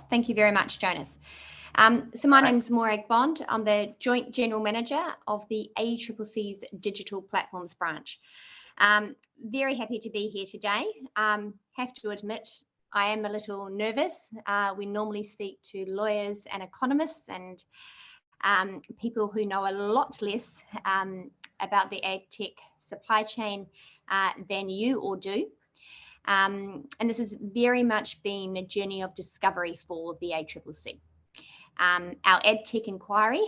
Thank you very much, Jonas. So my name's Morag Bond. I'm the Joint General Manager of the ACCC's Digital Platforms branch. Very happy to be here today. Have to admit, I am a little nervous. We normally speak to lawyers and economists and people who know a lot less about the ag tech supply chain than you all do. And this has very much been a journey of discovery for the ACCC. Our EdTech inquiry,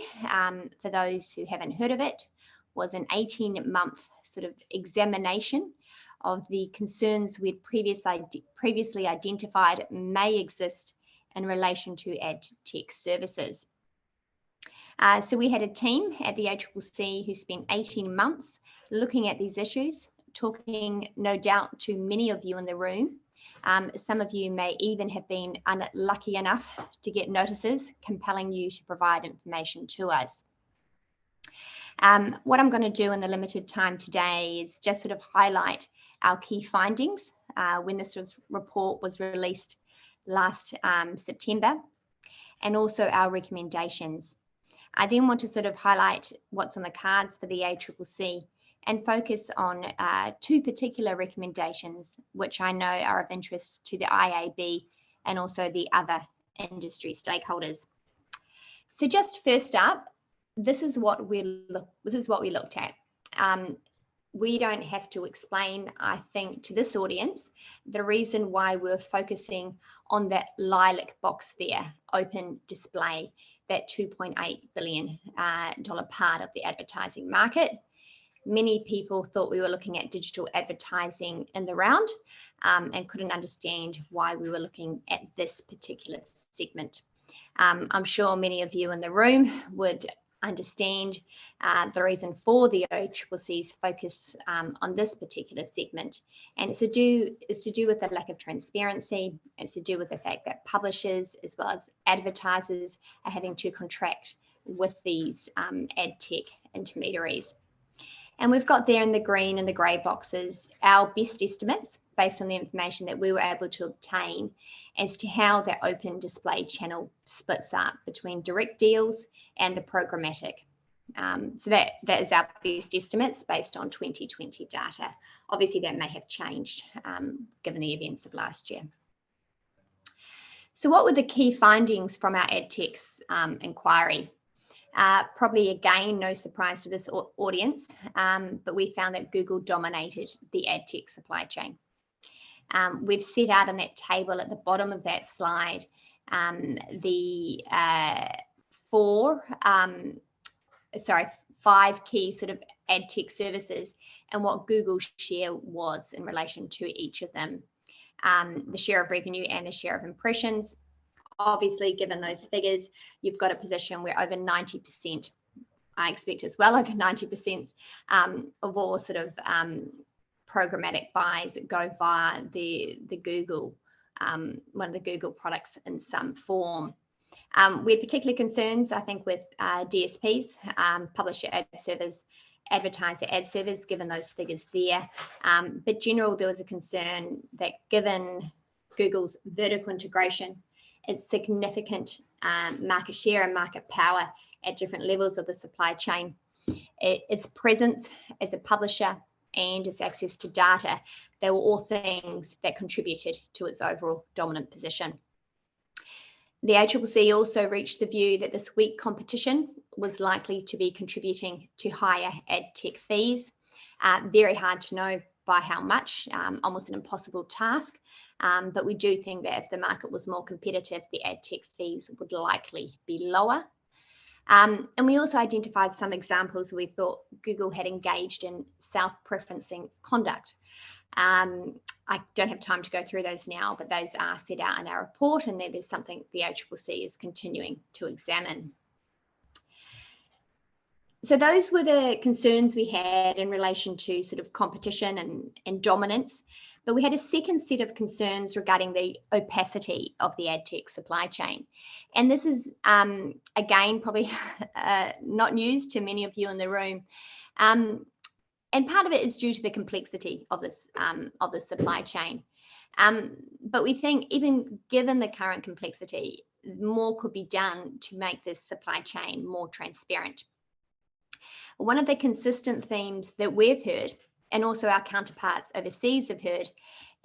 for those who haven't heard of it, was an 18-month sort of examination of the concerns we'd previously identified may exist in relation to EdTech services. So we had a team at the ACCC who spent 18 months looking at these issues, talking no doubt to many of you in the room. Some of you may even have been unlucky enough to get notices compelling you to provide information to us. What I'm going to do in the limited time today is just sort of highlight our key findings when this report was released last September, and also our recommendations. I then want to sort of highlight what's on the cards for the ACCC and focus on two particular recommendations, which I know are of interest to the IAB and also the other industry stakeholders. So just first up, this is what we looked at. We don't have to explain, I think, to this audience the reason why we're focusing on that lilac box there, open display, that $2.8 billion part of the advertising market. Many people thought we were looking at digital advertising in the round and couldn't understand why we were looking at this particular segment. I'm sure many of you in the room would understand the reason for the ACCC's focus on this particular segment, and it's to do with the lack of transparency. It's to do with the fact that publishers as well as advertisers are having to contract with these ad tech intermediaries. And we've got there in the green and the grey boxes our best estimates based on the information that we were able to obtain as to how that open display channel splits up between direct deals and the programmatic. So that is our best estimates based on 2020 data. Obviously, that may have changed given the events of last year. So what were the key findings from our AdTech's inquiry? Probably again, no surprise to this audience, but we found that Google dominated the ad tech supply chain. We've set out in that table at the bottom of that slide the five key sort of ad tech services and what Google's share was in relation to each of them. The share of revenue and the share of impressions. Obviously, given those figures, you've got a position where over 90%, I expect as well, over 90% of all sort of programmatic buys that go via the Google, one of the Google products in some form. We had particular concerns, I think, with DSPs, publisher ad servers, advertiser ad servers, given those figures there. But generally, there was a concern that given Google's vertical integration, its significant market share and market power at different levels of the supply chain, its presence as a publisher and its access to data, they were all things that contributed to its overall dominant position. The ACCC also reached the view that this weak competition was likely to be contributing to higher ad tech fees. Very hard to know by how much, almost an impossible task. But we do think that if the market was more competitive, the ad tech fees would likely be lower. And we also identified some examples where we thought Google had engaged in self-preferencing conduct. I don't have time to go through those now, but those are set out in our report, and there's something the ACCC is continuing to examine. So those were the concerns we had in relation to sort of competition and dominance. But we had a second set of concerns regarding the opacity of the ad tech supply chain. And this is, again, probably not news to many of you in the room. And part of it is due to the complexity of this supply chain. But we think even given the current complexity, more could be done to make this supply chain more transparent. One of the consistent themes that we've heard, and also our counterparts overseas have heard,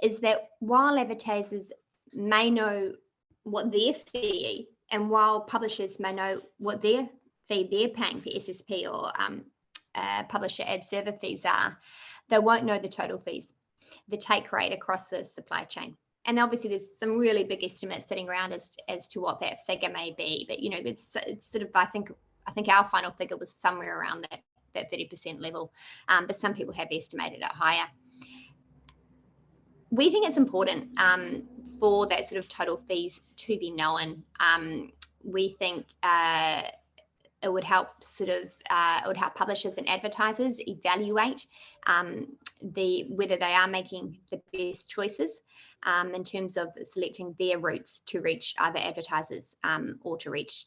is that while advertisers may know what their fee, and while publishers may know what their fee they're paying for SSP or publisher ad server fees are, they won't know the total fees, the take rate across the supply chain. And obviously there's some really big estimates sitting around as to what that figure may be, but it's sort of, I think our final figure was somewhere around that 30% level, but some people have estimated it higher. We think it's important for that sort of total fees to be known. We think it would help publishers and advertisers evaluate whether they are making the best choices in terms of selecting their routes to reach other advertisers or to reach,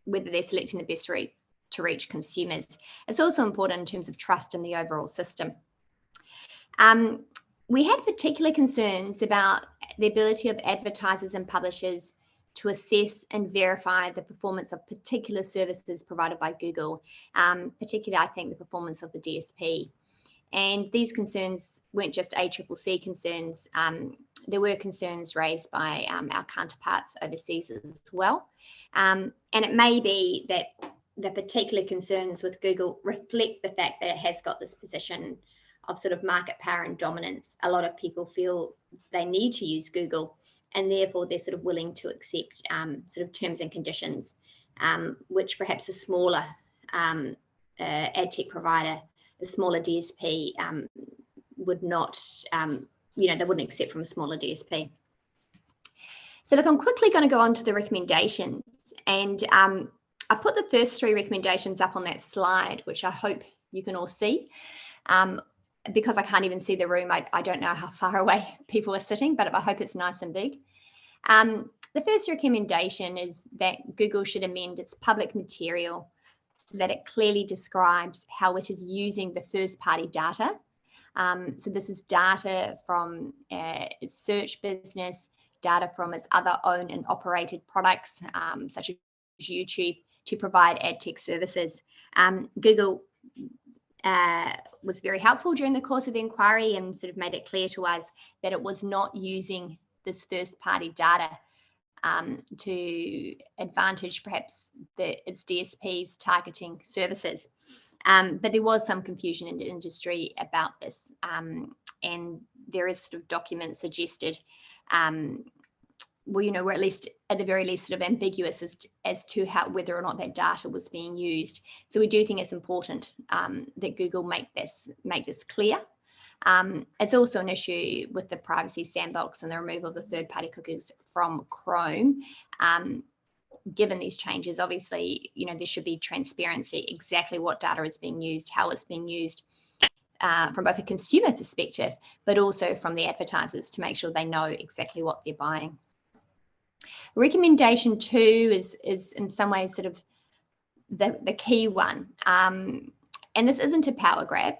whether they're selecting the best route to reach consumers. It's also important in terms of trust in the overall system. We had particular concerns about the ability of advertisers and publishers to assess and verify the performance of particular services provided by Google, particularly I think the performance of the DSP. And these concerns weren't just ACCC concerns, there were concerns raised by our counterparts overseas as well. And it may be that the particular concerns with Google reflect the fact that it has got this position of sort of market power and dominance. A lot of people feel they need to use Google, and therefore they're sort of willing to accept sort of terms and conditions, which perhaps a smaller ad tech provider, a smaller DSP would not, they wouldn't accept from a smaller DSP. So look, I'm quickly going to go on to the recommendations, and I put the first 3 recommendations up on that slide, which I hope you can all see. Because I can't even see the room, I don't know how far away people are sitting, but I hope it's nice and big. The first recommendation is that Google should amend its public material so that it clearly describes how it is using the first-party data. So this is data from its search business, data from its other owned and operated products, such as YouTube, to provide ad tech services. Google was very helpful during the course of the inquiry and sort of made it clear to us that it was not using this first-party data to advantage perhaps its DSP's targeting services. But there was some confusion in the industry about this, and there is sort of documents suggested were at the very least sort of ambiguous as to whether or not that data was being used. So we do think it's important that Google make this clear. It's also an issue with the privacy sandbox and the removal of the third-party cookies from Chrome. Given these changes, obviously, there should be transparency exactly what data is being used, how it's being used, from both a consumer perspective, but also from the advertisers to make sure they know exactly what they're buying. Recommendation 2 is in some ways sort of the key one. And this isn't a power grab,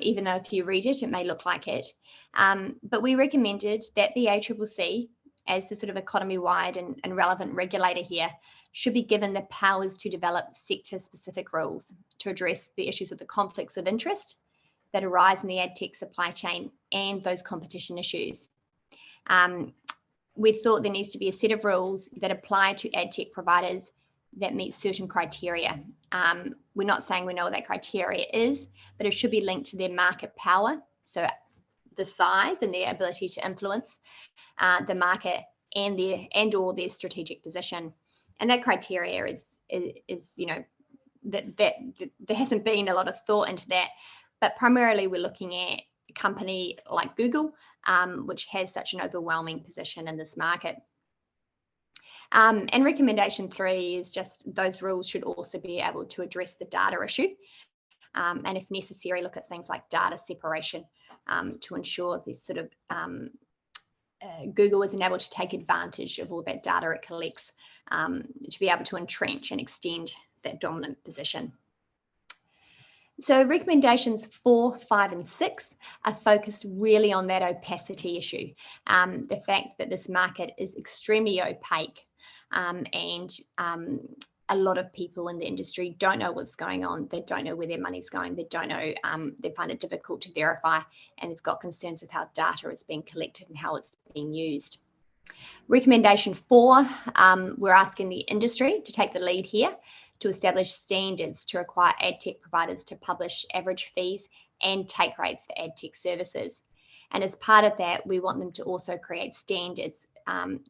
even though if you read it, it may look like it. But we recommended that the ACCC, as the sort of economy-wide and relevant regulator here, should be given the powers to develop sector-specific rules to address the issues of the conflicts of interest that arise in the ad tech supply chain and those competition issues. We thought there needs to be a set of rules that apply to ad tech providers that meet certain criteria. We're not saying we know what that criteria is, but it should be linked to their market power, so the size and their ability to influence the market and or their strategic position. And that criteria is that there hasn't been a lot of thought into that, but primarily we're looking at a company like Google, which has such an overwhelming position in this market. And recommendation 3 is just those rules should also be able to address the data issue, and if necessary, look at things like data separation to ensure this sort of Google isn't able to take advantage of all that data it collects to be able to entrench and extend that dominant position. So recommendations 4, 5 and 6 are focused really on that opacity issue, the fact that this market is extremely opaque and a lot of people in the industry don't know what's going on. They don't know where their money's going. They don't know, they find it difficult to verify, and they've got concerns with how data is being collected and how it's being used. Recommendation 4, we're asking the industry to take the lead here to establish standards to require ad tech providers to publish average fees and take rates for ad tech services. And as part of that, we want them to also create standards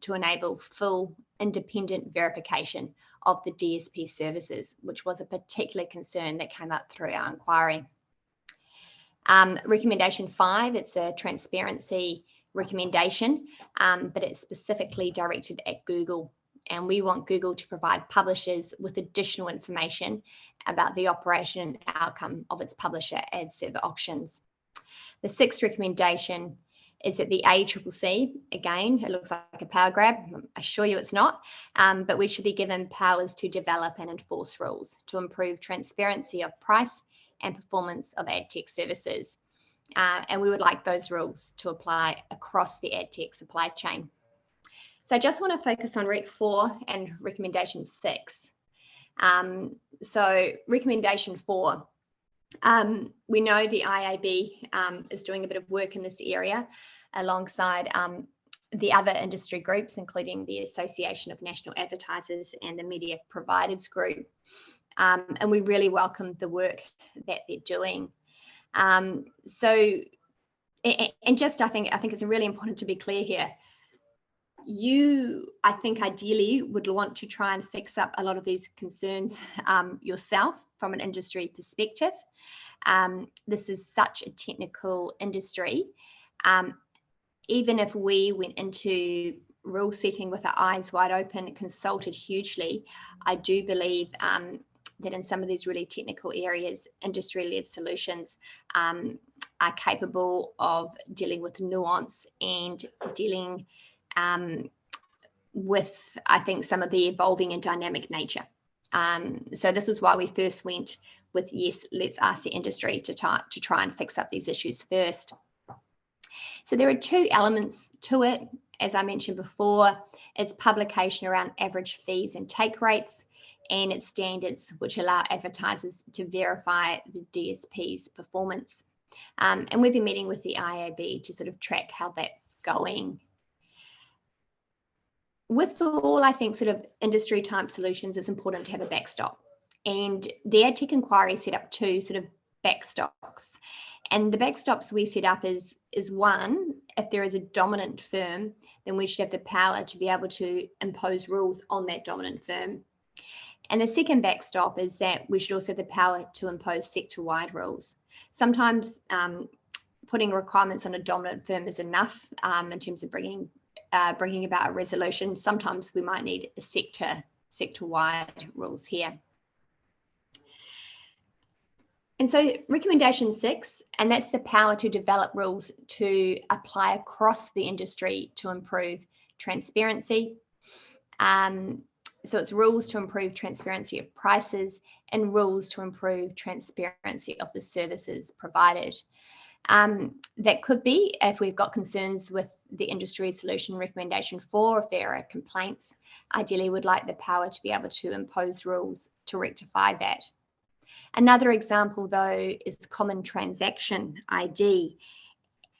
to enable full independent verification of the DSP services, which was a particular concern that came up through our inquiry. Recommendation 5, it's a transparency recommendation, but it's specifically directed at Google. And we want Google to provide publishers with additional information about the operation and outcome of its publisher ad server auctions. The 6th recommendation is that the ACCC, again, it looks like a power grab, I assure you it's not, but we should be given powers to develop and enforce rules to improve transparency of price and performance of ad tech services. And we would like those rules to apply across the ad tech supply chain. So I just want to focus on Rec 4 and recommendation 6. So recommendation 4, we know the IAB is doing a bit of work in this area alongside the other industry groups, including the Association of National Advertisers and the Media Providers Group. And we really welcome the work that they're doing. I think it's really important to be clear here. You, I think, ideally would want to try and fix up a lot of these concerns yourself from an industry perspective. This is such a technical industry. Even if we went into rule setting with our eyes wide open, consulted hugely, I do believe that in some of these really technical areas, industry-led solutions are capable of dealing with nuance and dealing with, I think, some of the evolving and dynamic nature. So this is why we first went with, yes, let's ask the industry to try and fix up these issues first. So there are 2 elements to it. As I mentioned before, it's publication around average fees and take rates, and its standards which allow advertisers to verify the DSP's performance. And we've been meeting with the IAB to sort of track how that's going. With all, I think, sort of industry type solutions, it's important to have a backstop. And the AdTech inquiry set up 2 sort of backstops. And the backstops we set up is 1, if there is a dominant firm, then we should have the power to be able to impose rules on that dominant firm. And the second backstop is that we should also have the power to impose sector-wide rules. Sometimes putting requirements on a dominant firm is enough in terms of bringing about a resolution. Sometimes we might need a sector-wide rules here. And so recommendation 6, and that's the power to develop rules to apply across the industry to improve transparency. So it's rules to improve transparency of prices and rules to improve transparency of the services provided. That could be if we've got concerns with the industry solution recommendation 4, if there are complaints, ideally would like the power to be able to impose rules to rectify that. Another example, though, is common transaction ID.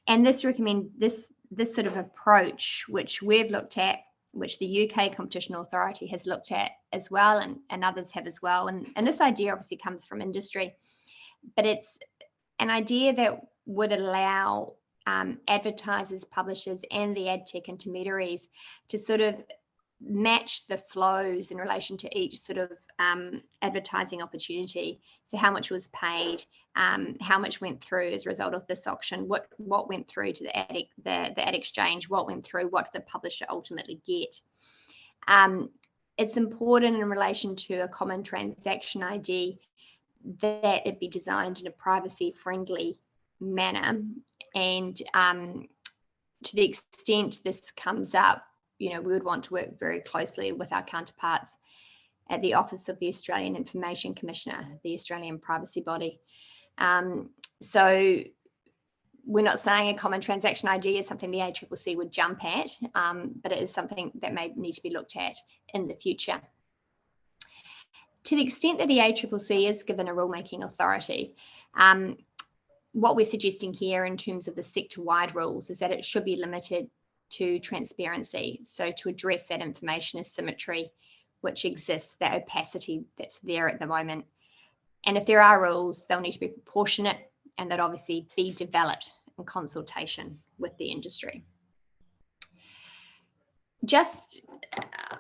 And this sort of approach, which we've looked at, which the UK Competition Authority has looked at as well, and others have as well. And this idea obviously comes from industry, but it's an idea that would allow advertisers, publishers, and the ad tech intermediaries to sort of match the flows in relation to each sort of advertising opportunity. So how much was paid, how much went through as a result of this auction, what went through to the ad exchange, what went through, what did the publisher ultimately get. It's important in relation to a common transaction ID that it be designed in a privacy-friendly manner, and to the extent this comes up, we would want to work very closely with our counterparts at the Office of the Australian Information Commissioner, the Australian privacy body. So we're not saying a common transaction ID is something the ACCC would jump at, but it is something that may need to be looked at in the future. To the extent that the ACCC is given a rulemaking authority, what we're suggesting here in terms of the sector-wide rules is that it should be limited to transparency, so to address that information asymmetry which exists, that opacity that's there at the moment. And if there are rules, they'll need to be proportionate, and that obviously be developed in consultation with the industry.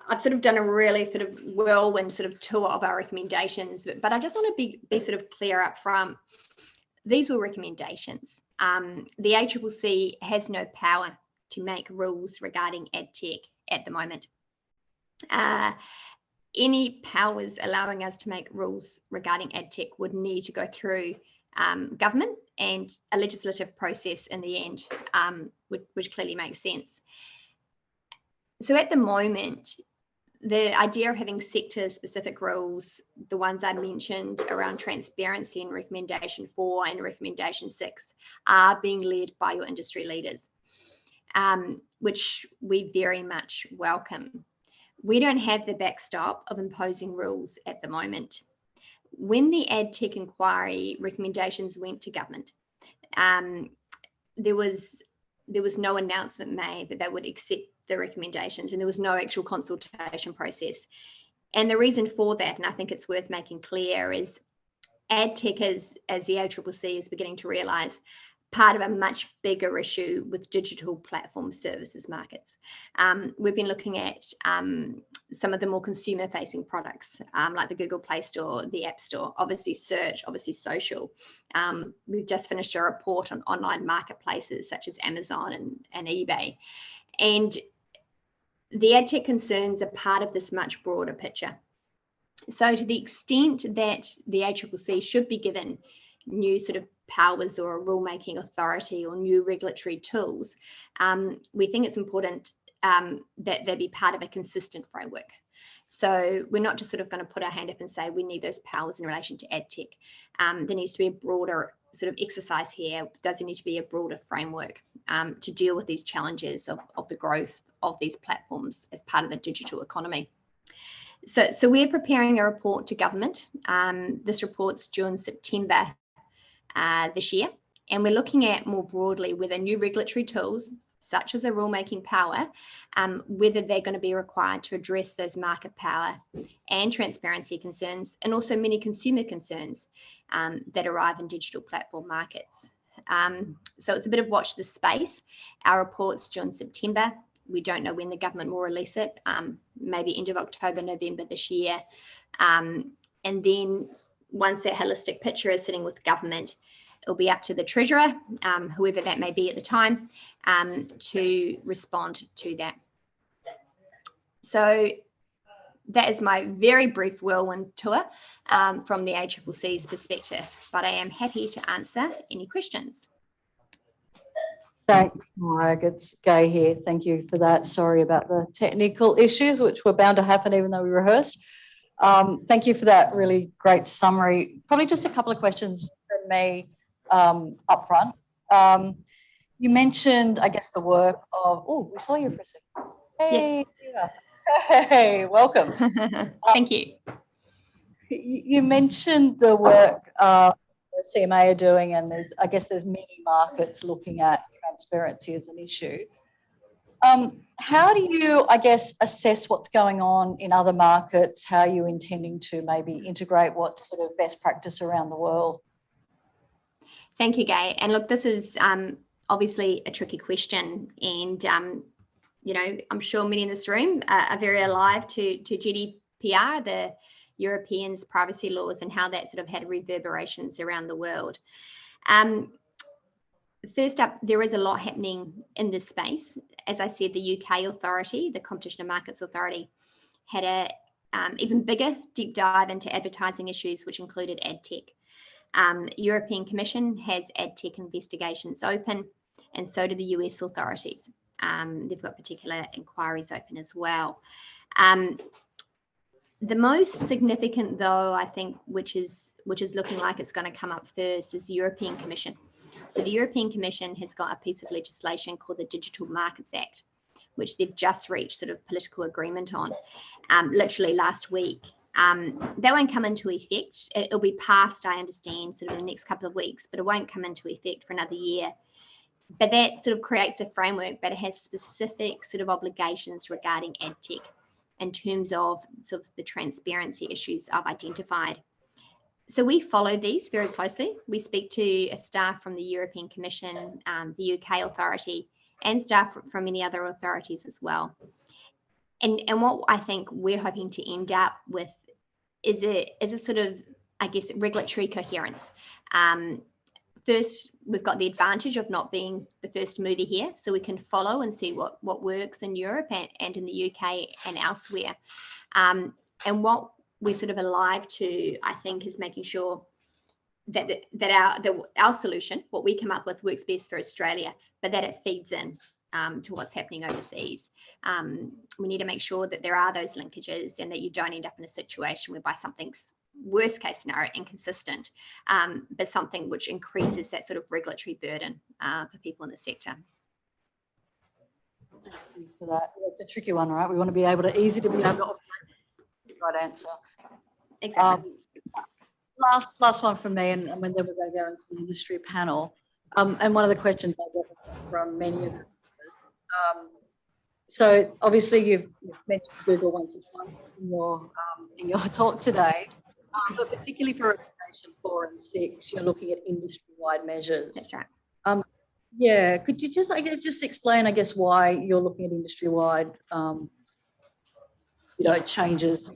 I've sort of done a really sort of whirlwind sort of tour of our recommendations, but I just want to be sort of clear up front. These were recommendations. The ACCC has no power to make rules regarding EdTech at the moment. Any powers allowing us to make rules regarding EdTech would need to go through government and a legislative process in the end, which clearly makes sense. So at the moment, the idea of having sector-specific rules, the ones I mentioned around transparency in recommendation 4 and recommendation 6, are being led by your industry leaders, which we very much welcome. We don't have the backstop of imposing rules at the moment. When the AdTech inquiry recommendations went to government, there was no announcement made that they would accept the recommendations, and there was no actual consultation process. And the reason for that, and I think it's worth making clear, is AdTech is, as the ACCC is beginning to realise, part of a much bigger issue with digital platform services markets. We've been looking at some of the more consumer-facing products, like the Google Play Store, the App Store, obviously search, obviously social. We've just finished a report on online marketplaces such as Amazon and eBay. And the AdTech concerns are part of this much broader picture. So to the extent that the ACCC should be given new sort of powers or a rulemaking authority or new regulatory tools, we think it's important that they be part of a consistent framework. So we're not just sort of going to put our hand up and say we need those powers in relation to AdTech. There needs to be a broader sort of exercise here. Does there need to be a broader framework to deal with these challenges of the growth of these platforms as part of the digital economy? So we're preparing a report to government. This report's due in September this year, and we're looking at more broadly whether new regulatory tools such as a rulemaking power, whether they're going to be required to address those market power and transparency concerns, and also many consumer concerns that arrive in digital platform markets. So it's a bit of watch this space. Our report's due in September. We don't know when the government will release it, maybe end of October, November this year. And then once that holistic picture is sitting with government, it'll be up to the Treasurer, whoever that may be at the time, to respond to that. So that is my very brief whirlwind tour from the ACCC's perspective, but I am happy to answer any questions. Thanks, Marg. It's Gay here. Thank you for that. Sorry about the technical issues, which were bound to happen even though we rehearsed. Thank you for that really great summary. Probably just a couple of questions from me up front. You mentioned, I guess, the work of, oh, we saw you for a second. Hey, yes. Hey, welcome. Thank you. You mentioned the work the CMA are doing, and I guess there's many markets looking at transparency as an issue. How do you, I guess, assess what's going on in other markets? How are you intending to maybe integrate what's sort of best practice around the world? Thank you, Gay. And look, this is obviously a tricky question, and you know, I'm sure many in this room are very alive to GDPR, the Europeans' privacy laws, and how that sort of had reverberations around the world. First up, there is a lot happening in this space. As I said, the UK authority, the Competition and Markets Authority, had a even bigger deep dive into advertising issues, which included AdTech. European Commission has AdTech investigations open, and so do the US authorities. They've got particular inquiries open as well. The most significant, though, I think, which is looking like it's going to come up first, is the European Commission. So the European Commission has got a piece of legislation called the Digital Markets Act, which they've just reached sort of political agreement on, literally last week. That won't come into effect. It'll be passed, I understand, sort of in the next couple of weeks, but it won't come into effect for another year. But that sort of creates a framework, but it has specific sort of obligations regarding ad tech in terms of sort of the transparency issues I've identified. So we follow these very closely. We speak to a staff from the European Commission, the UK authority, and staff from many other authorities as well. And what I think we're hoping to end up with is a sort of, I guess, regulatory coherence. First, we've got the advantage of not being the first mover here, so we can follow and see what works in Europe and in the UK and elsewhere. And what we're sort of alive to, I think, is making sure that our solution, what we come up with, works best for Australia, but that it feeds in to what's happening overseas. We need to make sure that there are those linkages and that you don't end up in a situation whereby something's worst case scenario inconsistent, but something which increases that sort of regulatory burden for people in the sector. Thank you for that. It's a tricky one, right? We want to be able to operate the right answer. Exactly. Last one from me, and then we're going to go into the industry panel. And one of the questions I get from many of them. So obviously you've mentioned Google once or twice in your talk today, but particularly for Regulation 4 and 6, you're looking at industry-wide measures. That's right. Yeah, could you just explain, I guess, why you're looking at industry-wide, changes?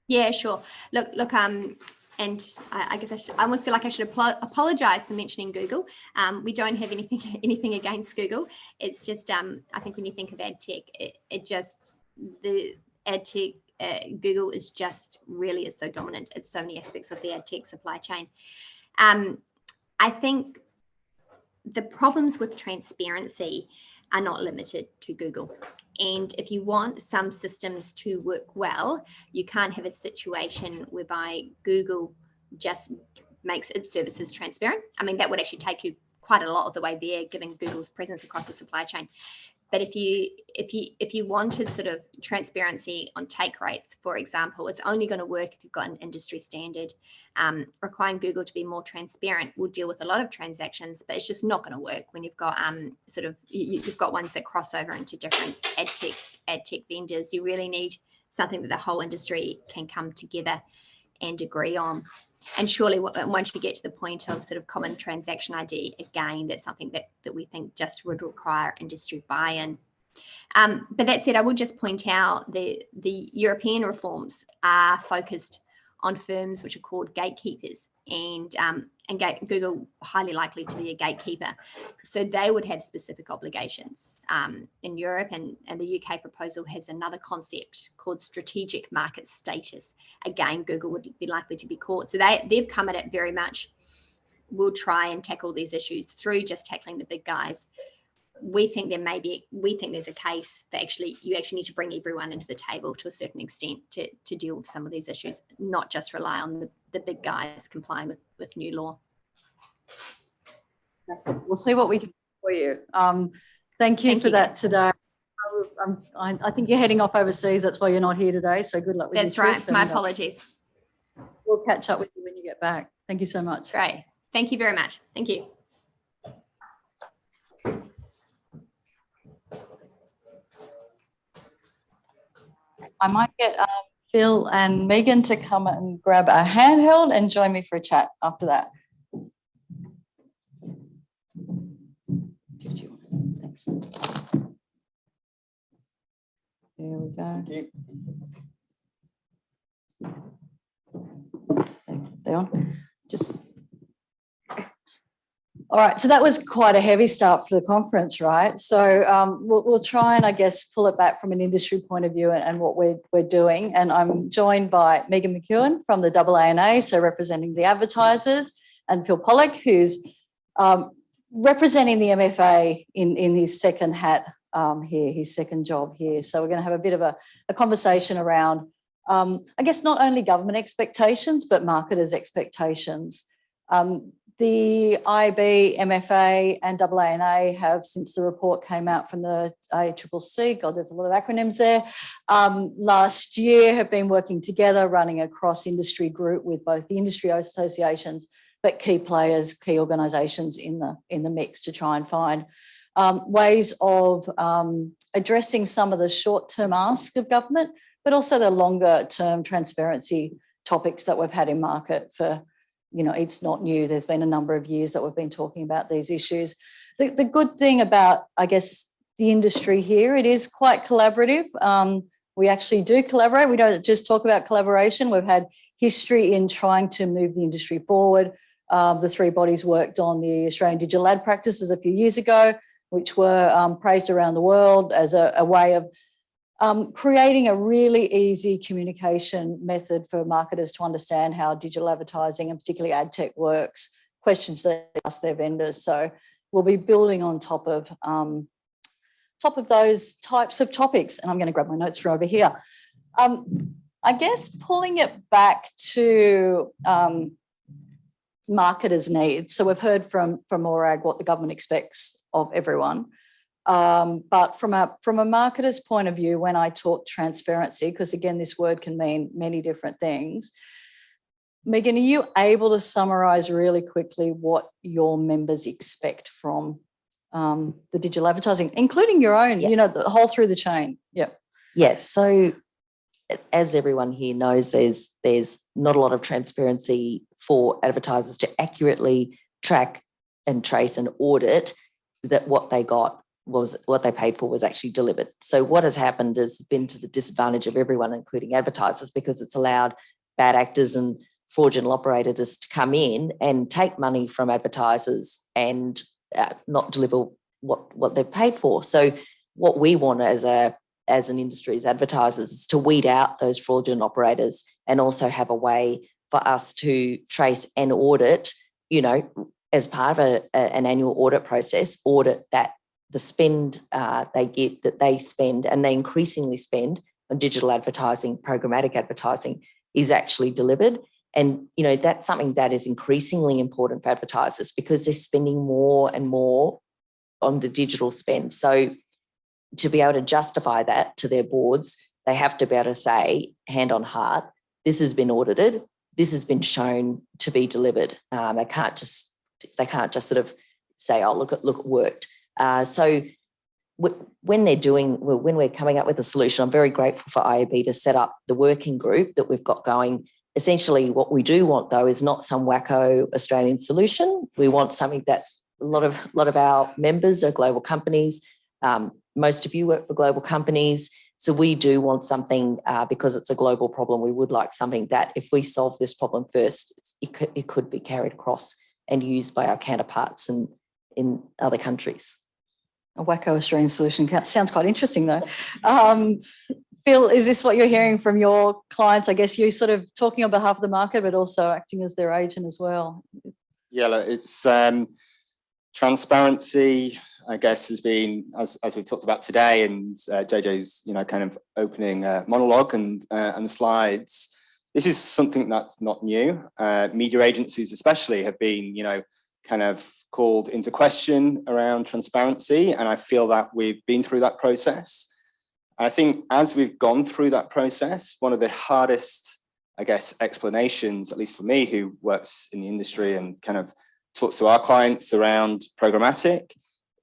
Yeah, sure. Look. And I guess I almost feel like I should apologise for mentioning Google. We don't have anything against Google. It's just I think when you think of ad tech, the ad tech Google is just really is so dominant. It's so many aspects of the ad tech supply chain. I think the problems with transparency are not limited to Google. And if you want some systems to work well, you can't have a situation whereby Google just makes its services transparent. I mean, that would actually take you quite a lot of the way there, given Google's presence across the supply chain. But if you wanted sort of transparency on take rates, for example, it's only going to work if you've got an industry standard. Requiring Google to be more transparent will deal with a lot of transactions, but it's just not going to work when you've got you've got ones that cross over into different ad tech vendors. You really need something that the whole industry can come together and agree on. And surely once you get to the point of sort of common transaction ID, again, that's something that we think just would require industry buy-in. But that said, I would just point out the European reforms are focused on firms which are called gatekeepers, and Google highly likely to be a gatekeeper. So they would have specific obligations. In Europe, and the UK proposal has another concept called strategic market status. Again, Google would be likely to be caught. So they've come at it very much, we'll try and tackle these issues through just tackling the big guys. We think there's a case that you actually need to bring everyone into the table to a certain extent to deal with some of these issues, not just rely on the big guys complying with new law. We'll see what we can do for you. Thank you for that today. I think you're heading off overseas. That's why you're not here today. So good luck with That's right. My apologies. We'll catch up with you when you get back. Thank you so much. Great. Thank you very much. Thank you. I might get Phil and Megan to come and grab a handheld and join me for a chat after that. Thanks. There we go. They on? Just. All right, so that was quite a heavy start for the conference, right? So we'll try and, I guess, pull it back from an industry point of view and what we're doing. And I'm joined by Megan McEwen from the AANA, so representing the advertisers, and Phil Pollock, who's representing the MFA in his second hat here, his second job here. So we're going to have a bit of a conversation around, I guess, not only government expectations, but marketers' expectations. The IAB, MFA and AANA have, since the report came out from the ACCC, God, there's a lot of acronyms there, last year have been working together, running a cross-industry group with both the industry associations, but key players, key organisations in the mix to try and find ways of addressing some of the short-term asks of government, but also the longer-term transparency topics that we've had in market for, it's not new. There's been a number of years that we've been talking about these issues. The good thing about, I guess, the industry here, it is quite collaborative. We actually do collaborate. We don't just talk about collaboration. We've had history in trying to move the industry forward. The three bodies worked on the Australian digital ad practices a few years ago, which were praised around the world as a way of creating a really easy communication method for marketers to understand how digital advertising and particularly ad tech works, questions they ask their vendors. So we'll be building on top of those types of topics. And I'm going to grab my notes from over here. I guess pulling it back to marketers' needs. So we've heard from Morag what the government expects of everyone. But from a marketer's point of view, when I talk transparency, because again, this word can mean many different things, Megan, are you able to summarise really quickly what your members expect from the digital advertising, including your own, the whole through the chain? Yeah. Yes. So as everyone here knows, there's not a lot of transparency for advertisers to accurately track and trace and audit that what they got was what they paid for was actually delivered. So what has happened has been to the disadvantage of everyone, including advertisers, because it's allowed bad actors and fraudulent operators to come in and take money from advertisers and not deliver what they've paid for. So what we want as an industry, as advertisers, is to weed out those fraudulent operators and also have a way for us to trace and audit, as part of an annual audit process, audit that the spend they spend and they increasingly spend on digital advertising, programmatic advertising, is actually delivered. And, that's something that is increasingly important for advertisers because they're spending more and more on the digital spend. So to be able to justify that to their boards, they have to be able to say, hand on heart, this has been audited, this has been shown to be delivered. They can't just sort of say, oh, look, it worked. So when we're coming up with a solution, I'm very grateful for IAB to set up the working group that we've got going. Essentially, what we do want, though, is not some wacko Australian solution. We want something that a lot of our members are global companies. Most of you work for global companies. So we do want something, because it's a global problem, we would like something that if we solve this problem first, it could be carried across and used by our counterparts in other countries. A wacko Australian solution sounds quite interesting, though. Phil, is this what you're hearing from your clients? I guess you're sort of talking on behalf of the market, but also acting as their agent as well. Yeah, it's transparency, I guess, has been, as we've talked about today, and JJ's kind of opening monologue and the slides. This is something that's not new. Media agencies, especially, have been kind of called into question around transparency, and I feel that we've been through that process. And I think as we've gone through that process, one of the hardest, I guess, explanations, at least for me, who works in the industry and kind of talks to our clients around programmatic,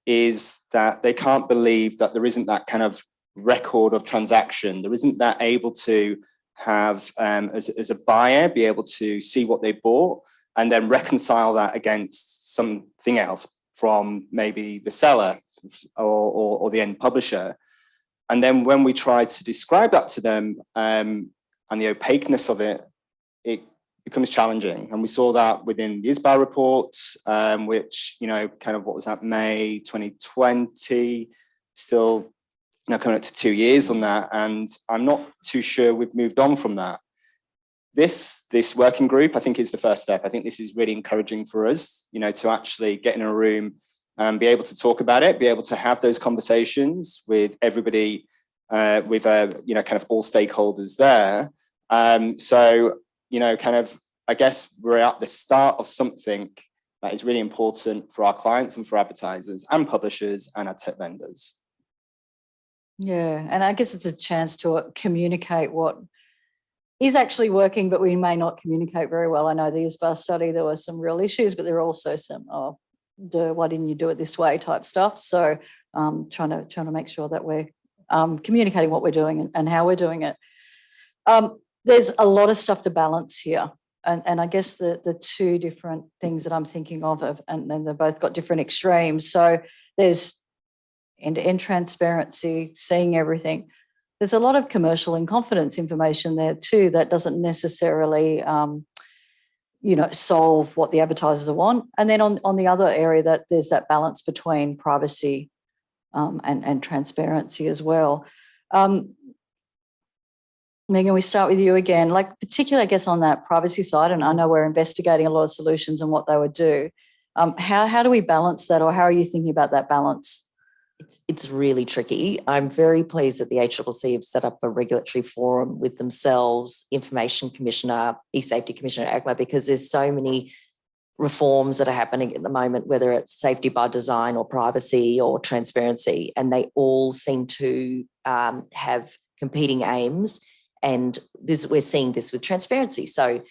is that they can't believe that there isn't that kind of record of transaction. There isn't that able to have, as a buyer, be able to see what they bought and then reconcile that against something else from maybe the seller or the end publisher. And then when we try to describe that to them and the opaqueness of it, it becomes challenging. And we saw that within the ISBA report, which, kind of what was that, May 2020, still coming up to 2 years on that. And I'm not too sure we've moved on from that. This working group, I think, is the first step. I think this is really encouraging for us, to actually get in a room, and be able to talk about it, be able to have those conversations with everybody, with kind of all stakeholders there. So, kind of, I guess we're at the start of something that is really important for our clients and for advertisers and publishers and ad tech vendors. Yeah, and I guess it's a chance to communicate what is actually working, but we may not communicate very well. I know the ISBA study, there were some real issues, but there are also some, why didn't you do it this way type stuff. So trying to make sure that we're communicating what we're doing and how we're doing it. There's a lot of stuff to balance here. And I guess the two different things that I'm thinking of, and they've both got different extremes. So there's end-to-end transparency, seeing everything. There's a lot of commercial and confidence information there too that doesn't necessarily, solve what the advertisers want. And then on the other area, that there's that balance between privacy and transparency as well. Megan, we start with you again, like particularly, I guess, on that privacy side, and I know we're investigating a lot of solutions and what they would do. How do we balance that, or how are you thinking about that balance? It's really tricky. I'm very pleased that the ACCC have set up a regulatory forum with themselves, Information Commissioner, eSafety Commissioner, ACMA, because there's so many reforms that are happening at the moment, whether it's safety by design or privacy or transparency, and they all seem to have competing aims. And we're seeing this with transparency. So,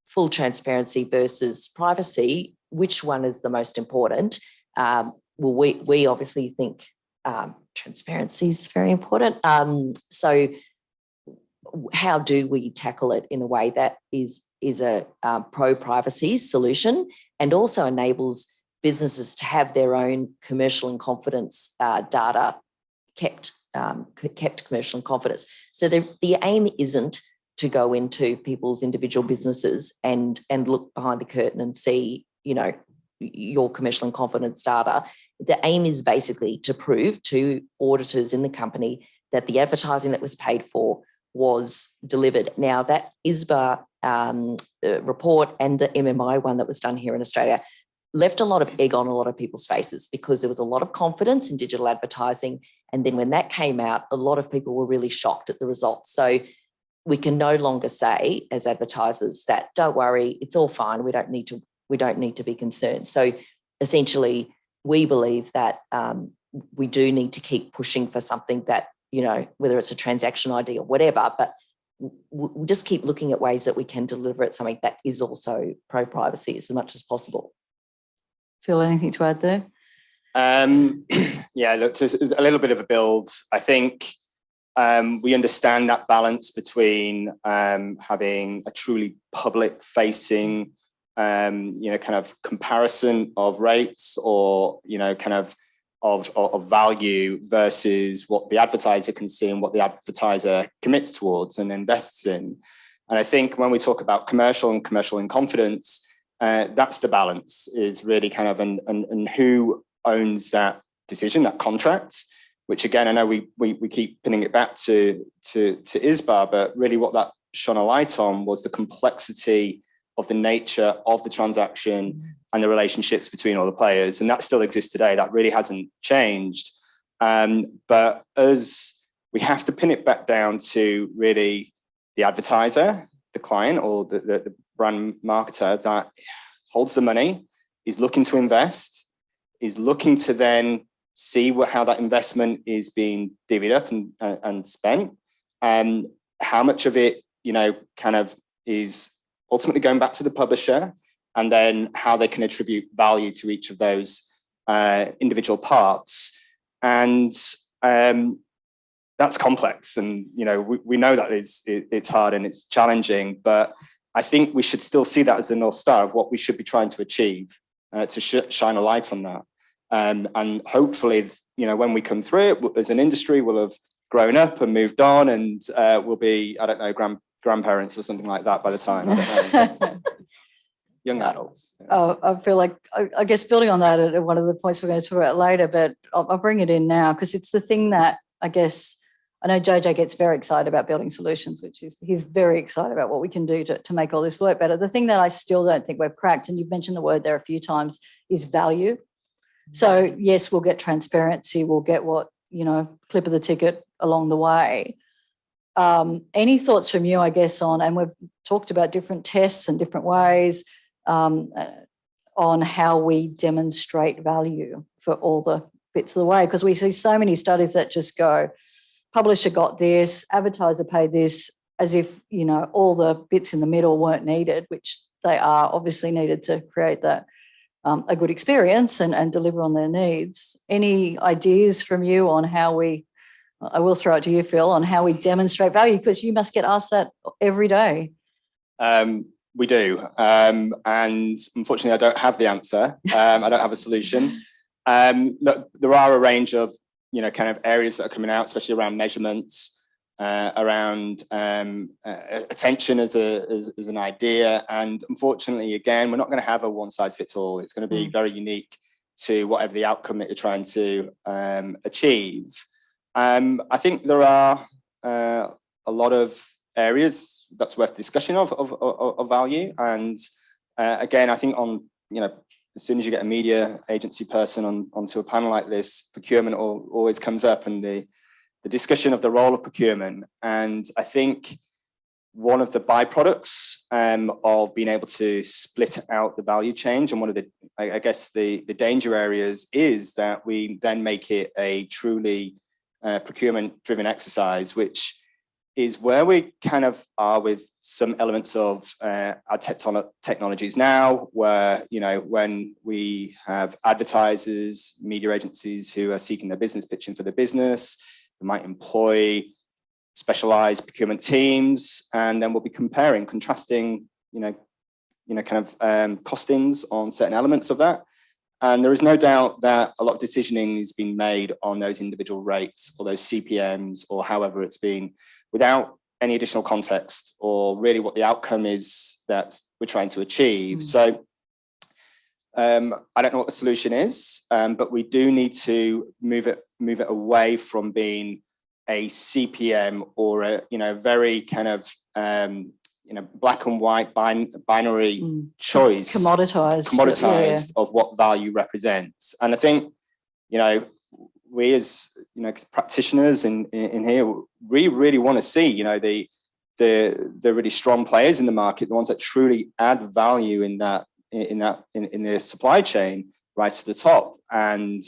full transparency versus privacy, which one is the most important? Well, we obviously think transparency is very important. So how do we tackle it in a way that is a pro-privacy solution and also enables businesses to have their own commercial and confidence data kept commercial and confidence? So the aim isn't to go into people's individual businesses and look behind the curtain and see, your commercial and confidence data. The aim is basically to prove to auditors in the company that the advertising that was paid for was delivered. Now, that ISBA report and the MMI one that was done here in Australia left a lot of egg on a lot of people's faces because there was a lot of confidence in digital advertising. And then when that came out, a lot of people were really shocked at the results. So we can no longer say as advertisers that, don't worry, it's all fine. We don't need to be concerned. So essentially, we believe that we do need to keep pushing for something that, whether it's a transaction ID or whatever, but we'll just keep looking at ways that we can deliver it something that is also pro-privacy as much as possible. Phil, anything to add there? Yeah, look, it's a little bit of a build. I think we understand that balance between having a truly public-facing kind of comparison of rates or, kind of value versus what the advertiser can see and what the advertiser commits towards and invests in. And I think when we talk about commercial in confidence, that's the balance, is really kind of, and who owns that decision, that contract, which again, I know we keep pinning it back to ISBA, but really what that shone a light on was the complexity of the nature of the transaction and the relationships between all the players. And that still exists today. That really hasn't changed. But as we have to pin it back down to really the advertiser, the client, or the brand marketer that holds the money, is looking to invest, is looking to then see how that investment is being divvied up and spent, and how much of it, kind of is ultimately going back to the publisher, and then how they can attribute value to each of those individual parts. And that's complex. And, we know that it's hard and it's challenging, but I think we should still see that as the North Star of what we should be trying to achieve, to shine a light on that. And hopefully, when we come through it, as an industry, we'll have grown up and moved on, and we'll be, I don't know, grandparents or something like that by the time. Young adults. Oh, I feel like, I guess building on that, one of the points we're going to talk about later, but I'll bring it in now because it's the thing that I guess, I know JJ gets very excited about building solutions, which is, he's very excited about what we can do to make all this work better. The thing that I still don't think we've cracked, and you've mentioned the word there a few times, is value. So yes, we'll get transparency, we'll get what, clip of the ticket along the way. Any thoughts from you, I guess, and we've talked about different tests and different ways on how we demonstrate value for all the bits of the way, because we see so many studies that just go, publisher got this, advertiser paid this, as if, all the bits in the middle weren't needed, which they are obviously needed to create that a good experience and deliver on their needs. Any ideas from you on how I will throw it to you, Phil, on how we demonstrate value, because you must get asked that every day. We do. And unfortunately, I don't have the answer. I don't have a solution. Look, there are a range of, kind of areas that are coming out, especially around measurements, around attention as an idea. And unfortunately, again, we're not going to have a one size fits all. It's going to be very unique to whatever the outcome that you're trying to achieve. I think there are a lot of areas that's worth discussion of value. And again, I think as soon as you get a media agency person onto a panel like this, procurement always comes up, and the discussion of the role of procurement. And I think one of the byproducts of being able to split out the value chain, and one of the danger areas is that we then make it a truly procurement driven exercise, which is where we kind of are with some elements of our technologies now, where, when we have advertisers, media agencies who are seeking their business, pitching for the business, they might employ specialized procurement teams, and then we'll be comparing, contrasting, costings on certain elements of that. And there is no doubt that a lot of decisioning is being made on those individual rates or those CPMs or however it's been, without any additional context or really what the outcome is that we're trying to achieve. So I don't know what the solution is, but we do need to move it away from being a CPM or a very kind of black and white binary choice, commoditized of what value represents. And I think we as practitioners in here, we really want to see the really strong players in the market, the ones that truly add value in the supply chain right to the top, and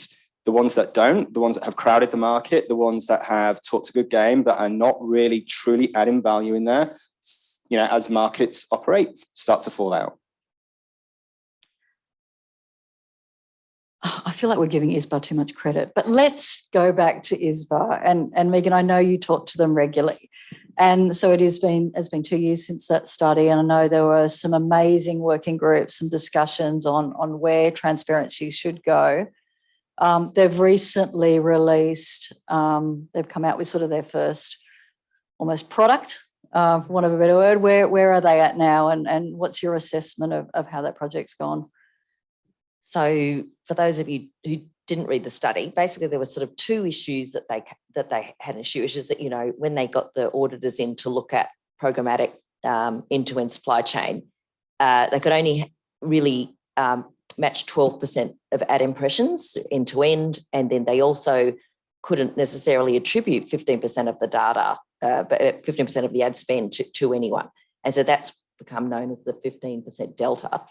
the ones that don't, the ones that have crowded the market, the ones that have talked a good game but are not really truly adding value in there, as markets start to fall out. I feel like we're giving ISBA too much credit, but let's go back to ISBA. And Megan, I know you talk to them regularly. And so it's been 2 years since that study. And I know there were some amazing working groups, some discussions on where transparency should go. They've recently released, they've come out with sort of their first almost product, for want of a better word. Where are they at now? And what's your assessment of how that project's gone? So for those of you who didn't read the study, basically there were sort of two issues that they had an issue, which is that, when they got the auditors in to look at programmatic end-to-end supply chain, they could only really match 12% of ad impressions end-to-end, and then they also couldn't necessarily attribute 15% of the data, but 15% of the ad spend to anyone. And so that's become known as the 15% delta.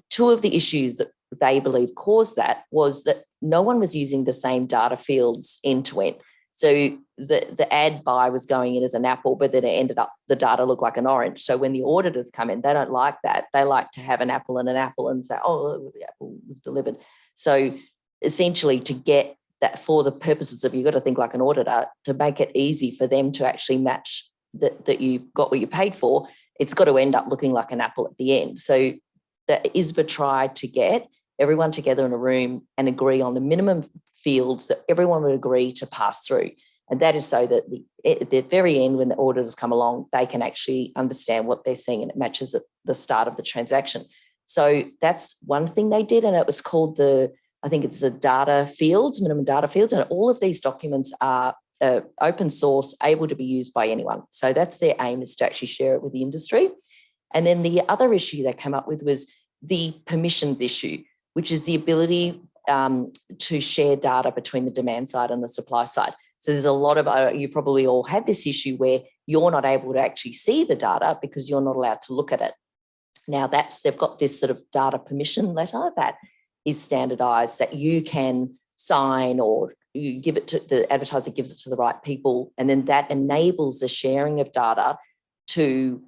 Two of the issues that they believe caused that was that no one was using the same data fields end to end. So the ad buy was going in as an apple, but then it ended up, the data looked like an orange. So when the auditors come in, they don't like that. They like to have an apple and say, oh, the apple was delivered. So essentially to get that, for the purposes of, you've got to think like an auditor, to make it easy for them to actually match that you got what you paid for, it's got to end up looking like an apple at the end. So the ISBA tried to get everyone together in a room and agree on the minimum fields that everyone would agree to pass through. And that is so that at the very end, when the auditors come along, they can actually understand what they're seeing and it matches at the start of the transaction. So that's one thing they did, and it was called I think it's the data fields, minimum data fields, and all of these documents are open source, able to be used by anyone. So that's their aim, is to actually share it with the industry. And then the other issue they came up with was the permissions issue, which is the ability to share data between the demand side and the supply side. So there's a lot of, you probably all had this issue where you're not able to actually see the data because you're not allowed to look at it. Now they've got this sort of data permission letter that is standardized that you can sign, or you give it to the advertiser, gives it to the right people, and then that enables the sharing of data to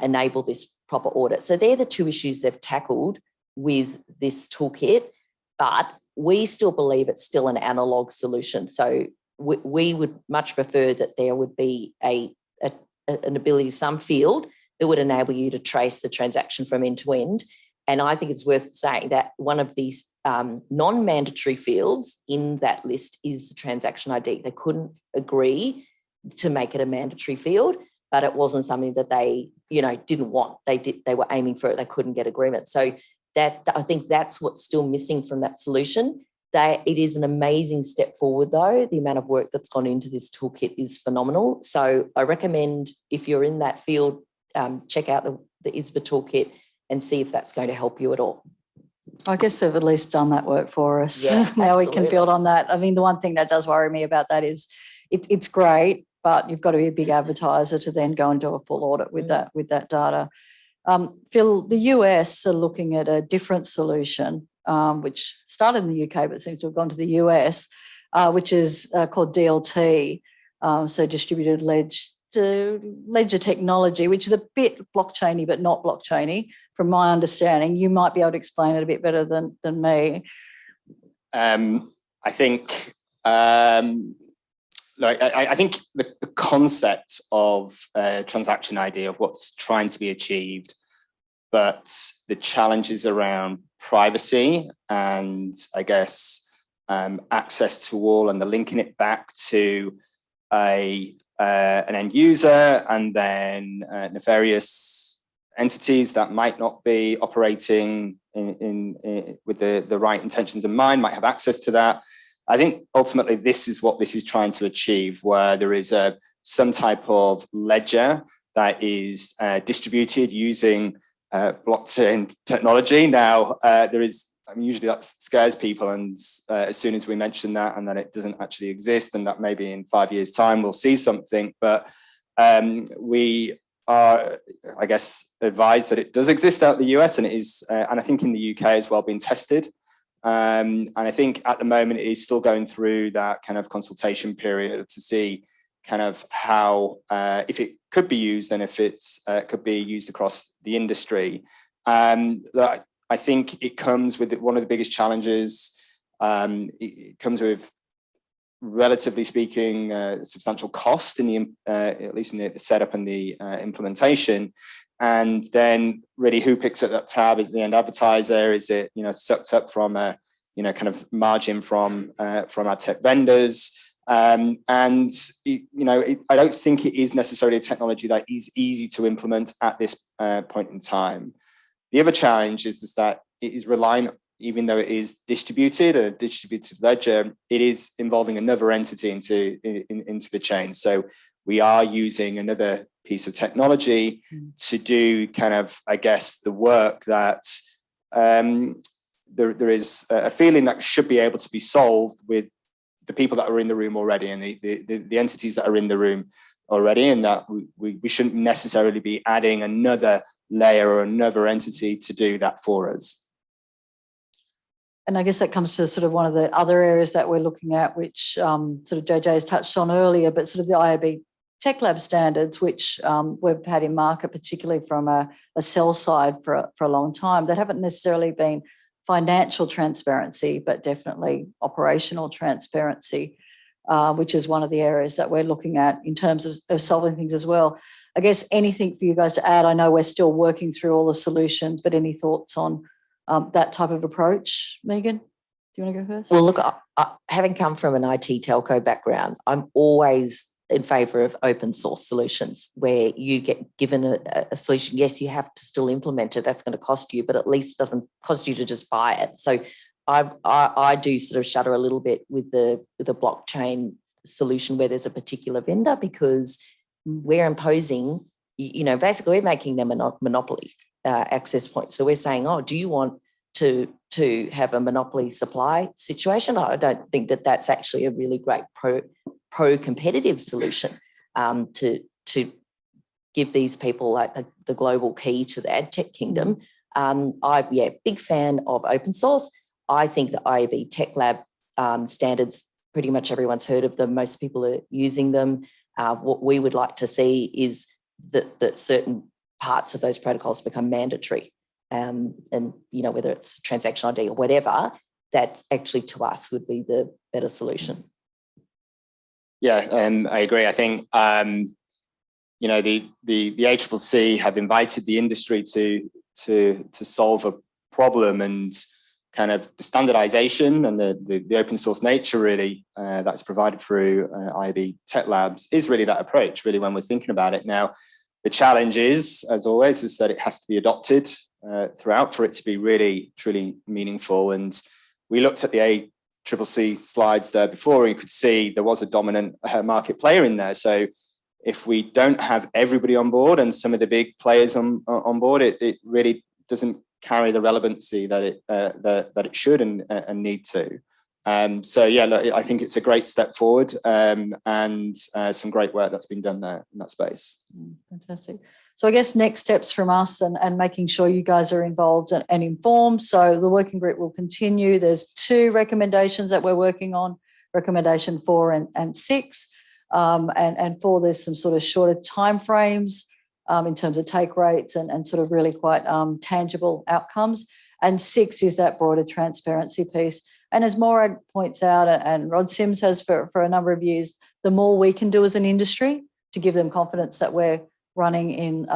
enable this proper audit. So they're the two issues they've tackled with this toolkit, but we still believe it's still an analog solution. So we would much prefer that there would be an ability, some field that would enable you to trace the transaction from end to end. And I think it's worth saying that one of these non-mandatory fields in that list is the transaction ID. They couldn't agree to make it a mandatory field, but it wasn't something that they, didn't want. They were aiming for it. They couldn't get agreement. So that, I think that's what's still missing from that solution. It is an amazing step forward, though. The amount of work that's gone into this toolkit is phenomenal. So I recommend, if you're in that field, check out the ISBA toolkit and see if that's going to help you at all. I guess they've at least done that work for us. Yeah, now we absolutely. can build on that. I mean, the one thing that does worry me about that is it's great, but you've got to be a big advertiser to then go and do a full audit with that data. Phil, the US are looking at a different solution, which started in the UK but seems to have gone to the US, which is called DLT, so distributed ledger technology, which is a bit blockchainy but not blockchainy from my understanding. You might be able to explain it a bit better than me. I think I think the concept of transaction ID, of what's trying to be achieved, but the challenges around privacy and I guess access to all, and the linking it back to an end user, and then nefarious entities that might not be operating with the right intentions in mind, might have access to that. I think ultimately this is what this is trying to achieve, where there is some type of ledger that is distributed using blockchain technology. Now, usually that scares people, and as soon as we mention that and then it doesn't actually exist, and that maybe in 5 years' time we'll see something, but we are, I guess, advised that it does exist out in the US, and it is, and I think in the UK as well, being tested. And I think at the moment it is still going through that kind of consultation period to see kind of how, if it could be used, and if it's could be used across the industry. That I think it comes with one of the biggest challenges. It comes with, relatively speaking, substantial cost in the at least in the setup and the implementation. And then really, who picks up that tab? Is the end advertiser? Is it sucked up from a kind of margin from our tech vendors? And I don't think it is necessarily a technology that is easy to implement at this point in time. The other challenge is that it is relying, even though it is distributed, a distributed ledger, it is involving another entity into the chain. So we are using another piece of technology to do kind of, I guess, the work that there is a feeling that should be able to be solved with the people that are in the room already, and the entities that are in the room already, and that we shouldn't necessarily be adding another layer or another entity to do that for us. And I guess that comes to sort of one of the other areas that we're looking at, which sort of JJ has touched on earlier, but sort of the IAB Tech Lab standards, which we've had in market, particularly from a sell side for a long time, that haven't necessarily been financial transparency, but definitely operational transparency, which is one of the areas that we're looking at in terms of solving things as well. I guess anything for you guys to add? I know we're still working through all the solutions, but any thoughts on that type of approach? Megan, do you want to go first? Well, look, having come from an IT telco background, I'm always in favour of open source solutions where you get given a solution. Yes, you have to still implement it. That's going to cost you, but at least it doesn't cost you to just buy it. So I do sort of shudder a little bit with the blockchain solution where there's a particular vendor, because we're imposing, basically we're making them a monopoly access point. So we're saying, oh, do you want to have a monopoly supply situation. I don't think that that's actually a really great pro-competitive solution to give these people like the global key to the ad tech kingdom. Big fan of open source. I think the IAB Tech Lab standards, pretty much everyone's heard of them. Most people are using them. What we would like to see is that certain parts of those protocols become mandatory. And whether it's transaction ID or whatever, that's actually to us would be the better solution. Yeah, I agree. I think the ACCC have invited the industry to solve a problem, and kind of the standardization and the open source nature really that's provided through IAB Tech Labs is really that approach, really, when we're thinking about it. Now, the challenge is, as always, is that it has to be adopted throughout for it to be really, truly meaningful. And we looked at the ACCC slides there before, and you could see there was a dominant market player in there. So if we don't have everybody on board and some of the big players on board, it really doesn't carry the relevancy that it should and need to. Look, I think it's a great step forward, and some great work that's been done there in that space. Fantastic. So I guess next steps from us and making sure you guys are involved and informed. So the working group will continue. There's 2 recommendations that we're working on, recommendation 4 and 6. And 4, there's some sort of shorter timeframes in terms of take rates and sort of really quite tangible outcomes. And 6 is that broader transparency piece. And as Morag points out, and Rod Sims has for a number of years, the more we can do as an industry to give them confidence that we're running in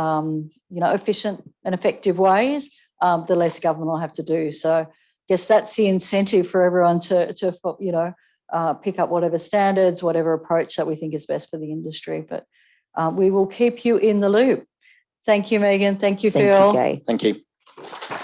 efficient and effective ways, the less government will have to do. So I guess that's the incentive for everyone to pick up whatever standards, whatever approach that we think is best for the industry. But we will keep you in the loop. Thank you, Megan. Thank you, Phil. Thank you, Kay. Thank you.